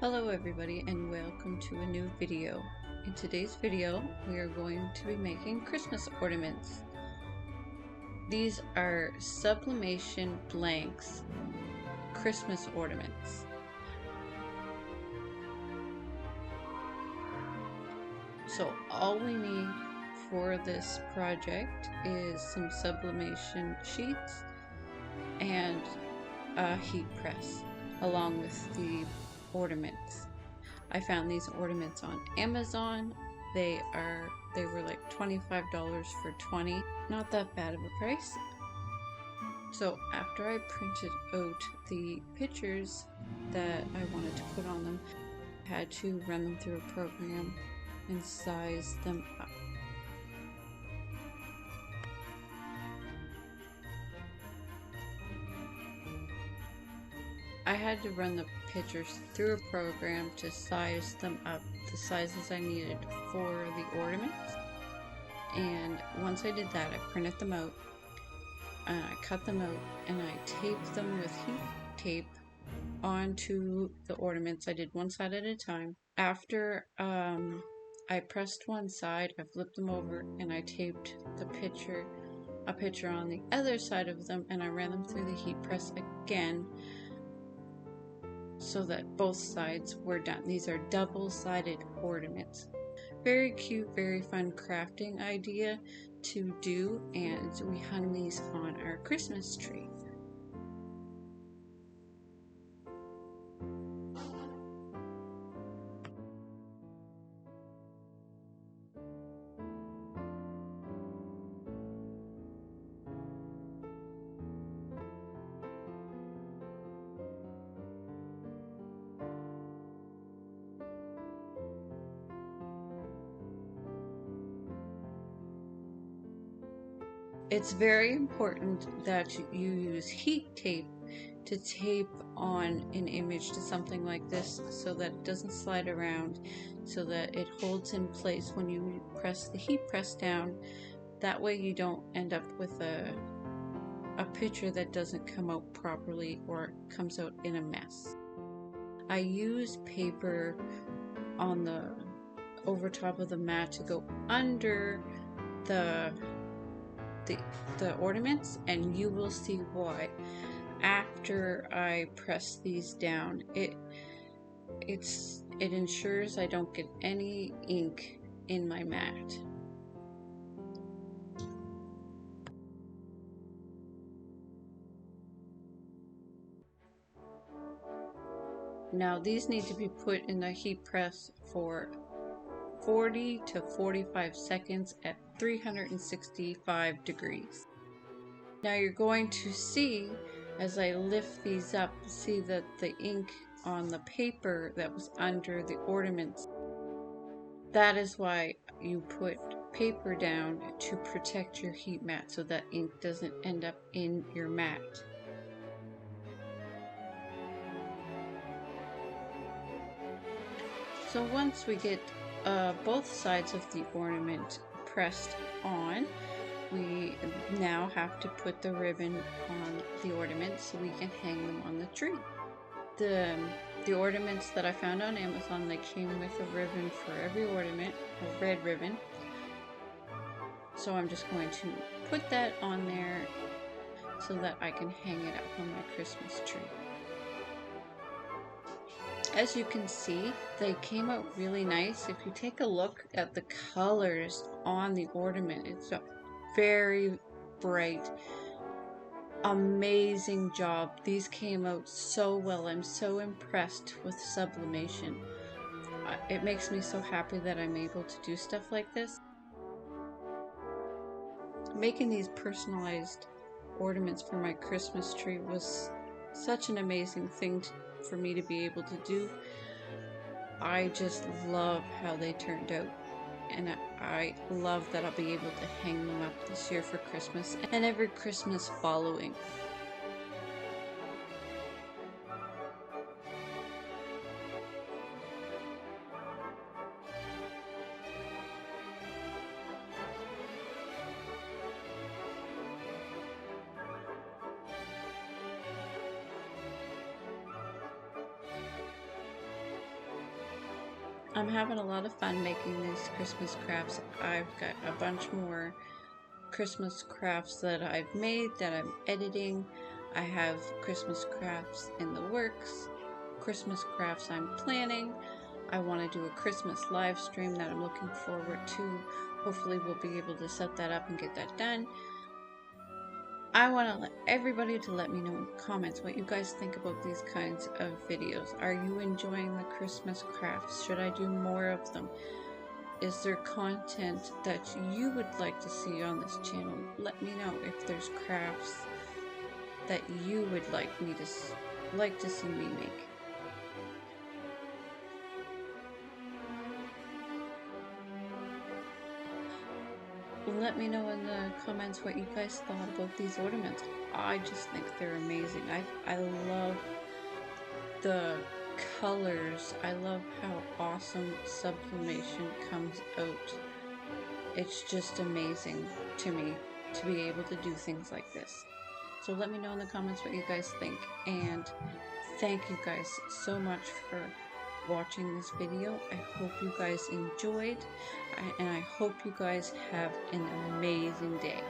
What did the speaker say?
Hello everybody and welcome to a new video. In today's video we are going to be making Christmas ornaments. These are Sublimation blanks Christmas ornaments. So all we need for this project is some sublimation sheets and a heat press along with the ornaments. I found these ornaments on Amazon. They were like $25 for 20. Not that bad of a price. So after I printed out the pictures that I wanted to put on them, I had to run them through a program and size them up. I had to run the pictures through a program to size them up the sizes I needed for the ornaments. And once I did that, I printed them out and I cut them out and I taped them with heat tape onto the ornaments. I did one side at a time. After I pressed one side, I flipped them over and I taped a picture on the other side of them, and I ran them through the heat press again so that both sides were done. These are double-sided ornaments. Very cute, very fun crafting idea to do, and we hung these on our Christmas tree. It's very important that you use heat tape to tape on an image to something like this so that it doesn't slide around, so that it holds in place when you press the heat press down. That way you don't end up with a picture that doesn't come out properly or comes out in a mess. I use paper on the over top of the mat to go under the ornaments, and you will see why. After I press these down, it ensures I don't get any ink in my mat. Now these need to be put in the heat press for 40 to 45 seconds at 365 degrees. Now you're going to see, as I lift these up, see that the ink on the paper that was under the ornaments. That is why you put paper down, to protect your heat mat so that ink doesn't end up in your mat. So once we get both sides of the ornament pressed on, we now have to put the ribbon on the ornament so we can hang them on the tree. The ornaments that I found on Amazon, they came with a ribbon for every ornament, a red ribbon. So I'm just going to put that on there so that I can hang it up on my Christmas tree. As you can see, they came out really nice. If you take a look at the colors on the ornament, it's a very bright, amazing job. These came out so well. I'm so impressed with Sublimation. It makes me so happy that I'm able to do stuff like this. Making these personalized ornaments for my Christmas tree was such an amazing thing for me to be able to do. I just love how they turned out, and I love that I'll be able to hang them up this year for Christmas and every Christmas following. I'm having a lot of fun making these Christmas crafts. I've got a bunch more Christmas crafts that I've made that I'm editing. I have Christmas crafts in the works, Christmas crafts I'm planning. I want to do a Christmas live stream that I'm looking forward to. Hopefully we'll be able to set that up and get that done. I want to let everybody to let me know in the comments what you guys think about these kinds of videos. Are you enjoying the Christmas crafts? Should I do more of them? Is there content that you would like to see on this channel? Let me know if there's crafts that you would like to see me make. Let me know in the comments what you guys thought about these ornaments. I just think they're amazing. I love the colors. I love how awesome Sublimation comes out. It's just amazing to me to be able to do things like this. So let me know in the comments what you guys think, and thank you guys so much for watching this video. I hope you guys enjoyed, and I hope you guys have an amazing day.